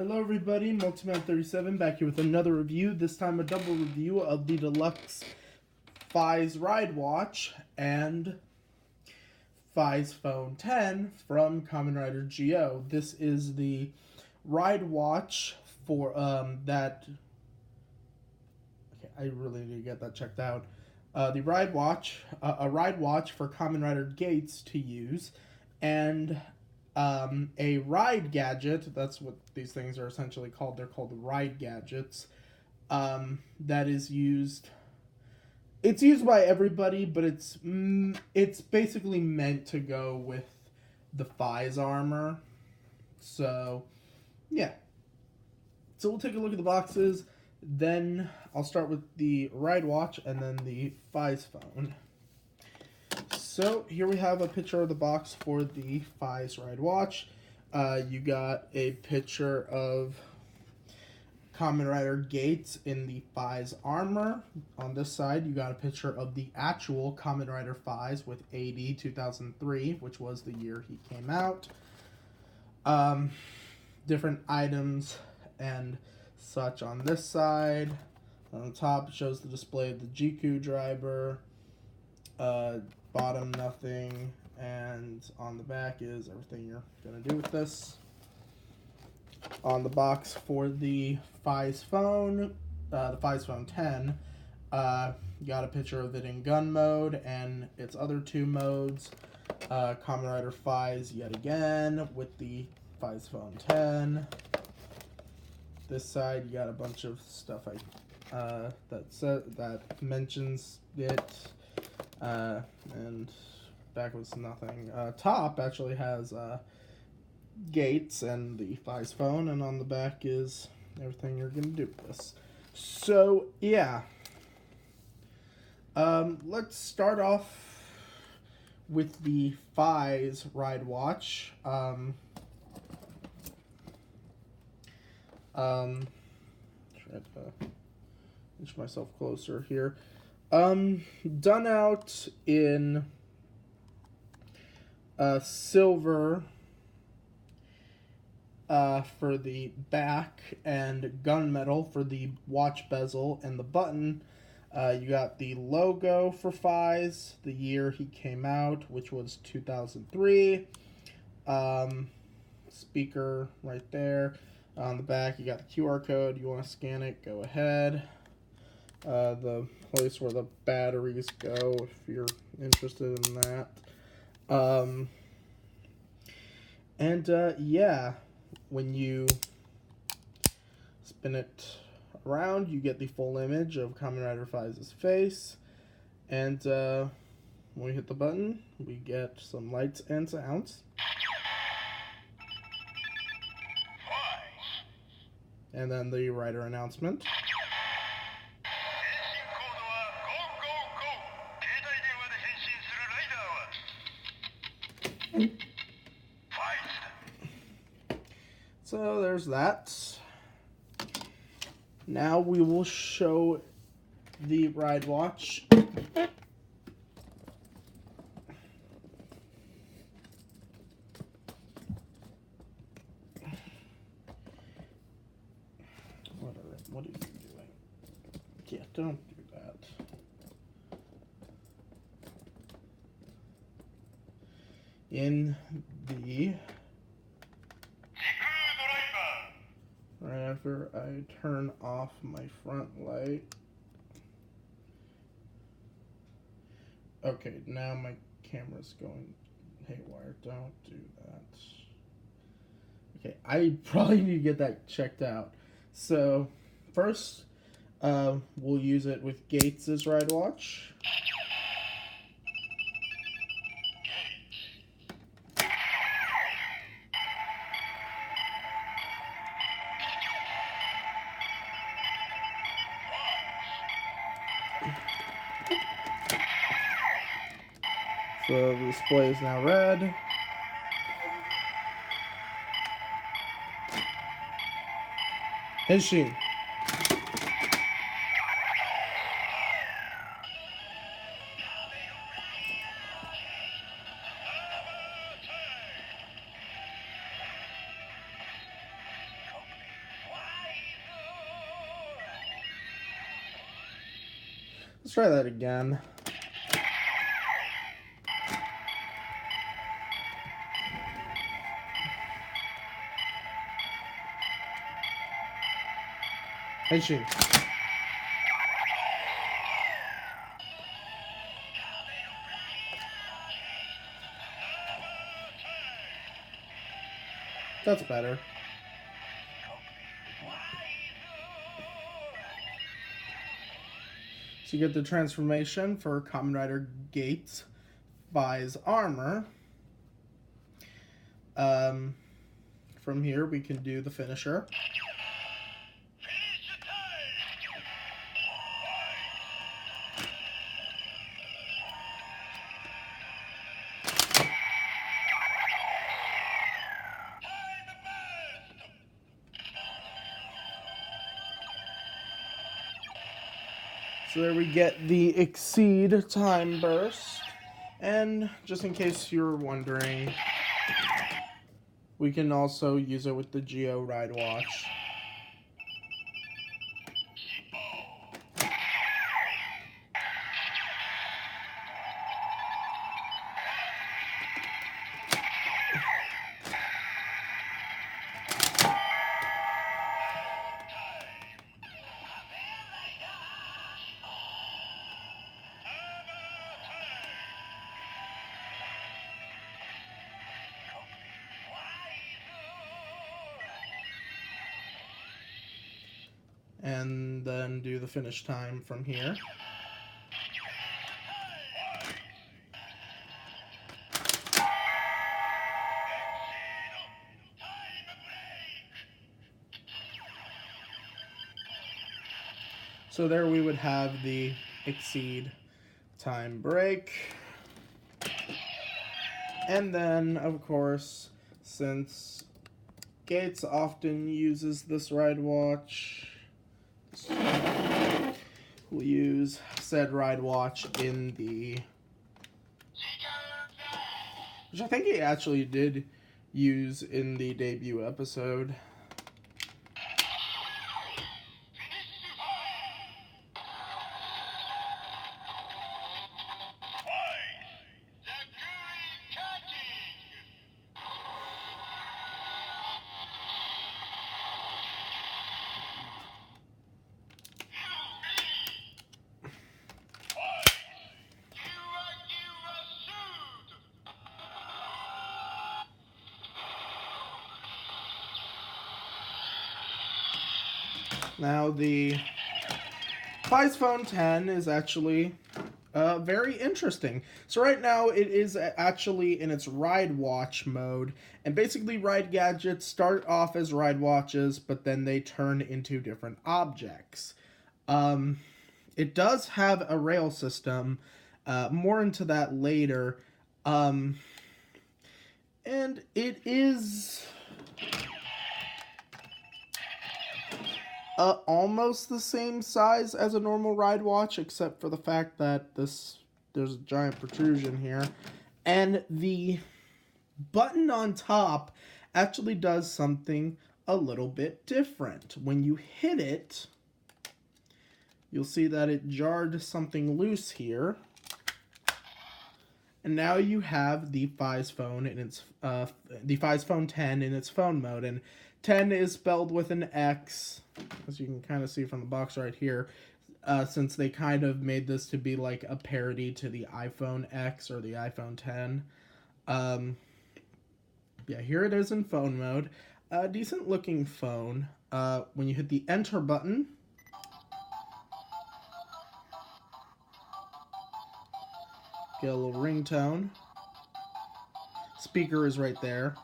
Hello everybody, Multiman37 back here with another review, this time a double review of the deluxe faiz ridewatch and faiz phone 10 from Kamen Rider Go. This is the ridewatch for that. Okay, I really need to get that checked out. The ridewatch, a ride watch for Kamen Rider Gates to use, and a ride gadget. That's what these things are essentially called. They're called ride gadgets. That is used. It's used by everybody, but it's basically meant to go with the faiz armor. So, yeah. So we'll take a look at the boxes. Then I'll start with the ride watch and then the faiz phone. So here we have a picture of the box for the faiz ride watch. You got a picture of Kamen Rider Gates in the faiz armor. On this side, you got a picture of the actual Kamen Rider Faiz with AD 2003, which was the year he came out. Different items and such on this side. On the top, it shows the display of the Jiku driver. Bottom, nothing. And on the back is everything you're going to do with this. On the box for the faiz phone, the faiz phone 10, you got a picture of it in gun mode and its other two modes. Kamen Rider Faiz yet again with the faiz phone 10. This side, you got a bunch of stuff that mentions it, and back was nothing. Top actually has Gates and the faiz phone, and on the back is everything you're gonna do with this. So yeah, let's start off with the faiz ride watch. Try to inch myself closer here. Done out in silver for the back and gunmetal for the watch bezel and the button. You got the logo for faiz, the year he came out, which was 2003. Speaker right there. On the back, you got the QR code. You want to scan it, go ahead. The place where the batteries go, if you're interested in that. Yeah, when you spin it around, you get the full image of Kamen Rider Faiz's face. And when we hit the button, we get some lights and sounds. And then the rider announcement. So there's that. Now we will show the ride watch. What are you doing? Yeah, don't do that. In the... Right after I turn off my front light. Okay, now my camera's going haywire. Don't do that. Okay, I probably need to get that checked out. So, first, we'll use it with Gates' ride watch. So the display is now red. Henshin. Let's try that again. Hey, she. That's better. So you get the transformation for Kamen Rider Gates Faiz armor. From here we can do the finisher. So there we get the Exceed Time Burst. And just in case you're wondering, we can also use it with the Geo Ridewatch. And then do the finish time from here. So there we would have the Exceed Time Break. And then, of course, since Gates often uses this Ridewatch, we'll use said Ridewatch in the... which I think he actually did use in the debut episode. Now, the Faiz Phone 10 is actually very interesting. So right now, it is actually in its Ride Watch mode, and basically Ride Gadgets start off as Ride Watches, but then they turn into different objects. It does have a rail system, more into that later, and it is... almost the same size as a normal Ride Watch, except for the fact that there's a giant protrusion here. And the button on top actually does something a little bit different. When you hit it, you'll see that it jarred something loose here. And now you have the Faiz Phone in its the Faiz Phone 10 in its phone mode, and 10 is spelled with an X, as you can kind of see from the box right here, since they kind of made this to be like a parody to the iPhone X or the iPhone 10. Yeah, here it is in phone mode. Decent looking phone. When you hit the enter button, get a little ringtone. Speaker is right there.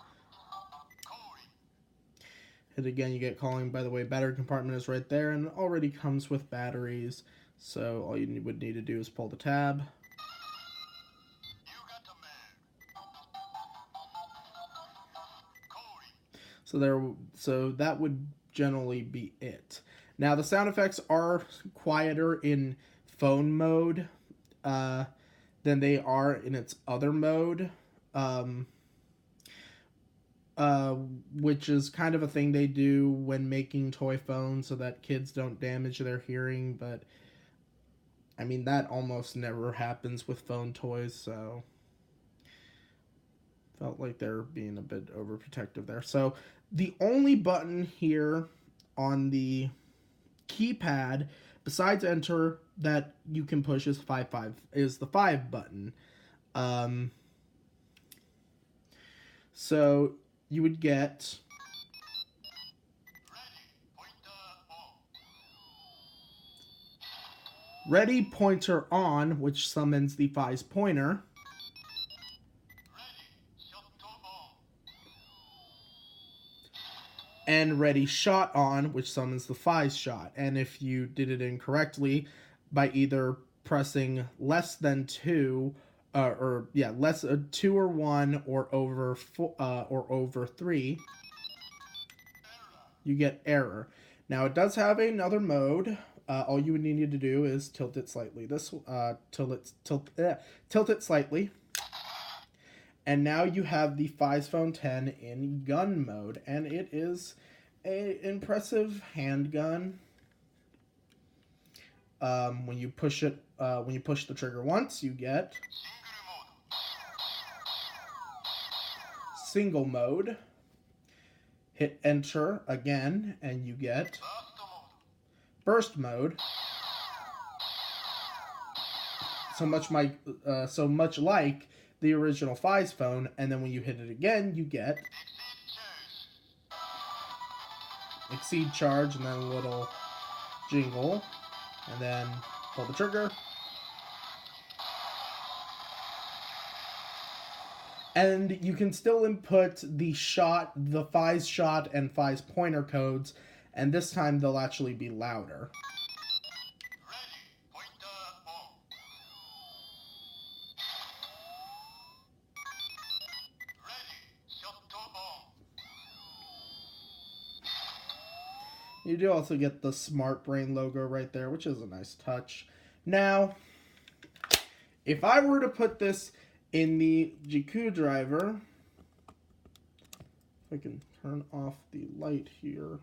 Hit again, you get calling. By the way, battery compartment is right there, and it already comes with batteries. So all you would need to do is pull the tab. So that would generally be it. Now the sound effects are quieter in phone mode than they are in its other mode. Which is kind of a thing they do when making toy phones so that kids don't damage their hearing, but I mean, that almost never happens with phone toys, so felt like they're being a bit overprotective there. So the only button here on the keypad besides enter that you can push is the 5 button. So you would get ready pointer on, which summons the faiz pointer. And ready shot on, which summons the faiz shot. And if you did it incorrectly by either pressing less than 2, less 2 or 1 or over 3, you get error. Now it does have another mode. All you would need to do is tilt it slightly. Tilt it slightly. And now you have the faiz Phone 10 in gun mode, and it is an impressive handgun. When you push the trigger once, you get single mode. Hit enter again, and you get burst mode. So much like the original faiz phone, and then when you hit it again, you get exceed charge, and then a little jingle, and then pull the trigger. And you can still input the faiz shot and faiz pointer codes, and this time they'll actually be louder. You do also get the Smart Brain logo right there, which is a nice touch. Now, if I were to put this in the GQ driver, if I can turn off the light here.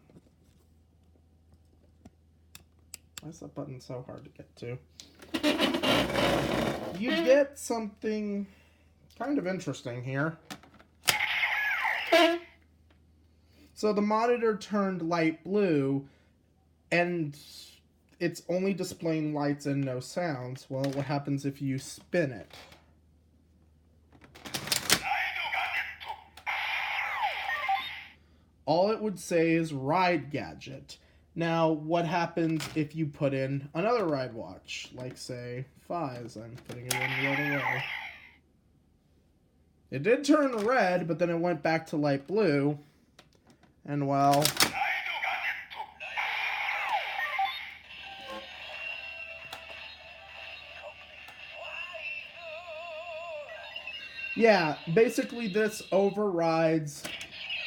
Why is that button so hard to get to? You get something kind of interesting here. So the monitor turned light blue, and it's only displaying lights and no sounds. Well, what happens if you spin it? All it would say is ride gadget. Now, what happens if you put in another ride watch? Like, say, faiz. I'm putting it in the other way. It did turn red, but then it went back to light blue. And well, yeah, basically this overrides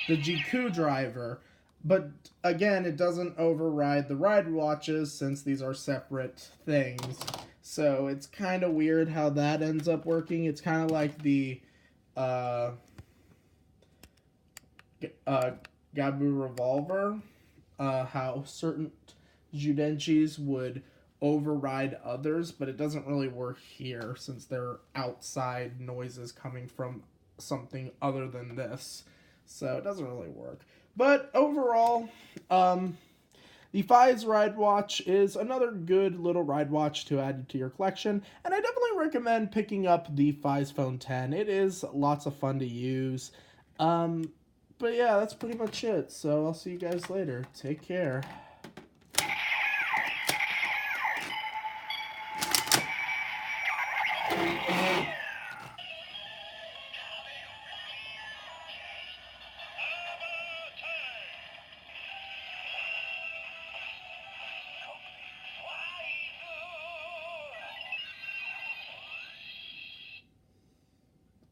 the GQ driver, but again, it doesn't override the ride watches since these are separate things. So it's kind of weird how that ends up working. It's kind of like the Gabu revolver, how certain Judenchis would override others, but it doesn't really work here since they're outside noises coming from something other than this. So it doesn't really work. But overall, the faiz ride watch is another good little ride watch to add to your collection, and I definitely recommend picking up the faiz Phone 10. It is lots of fun to use. But yeah, that's pretty much it. So I'll see you guys later. Take care.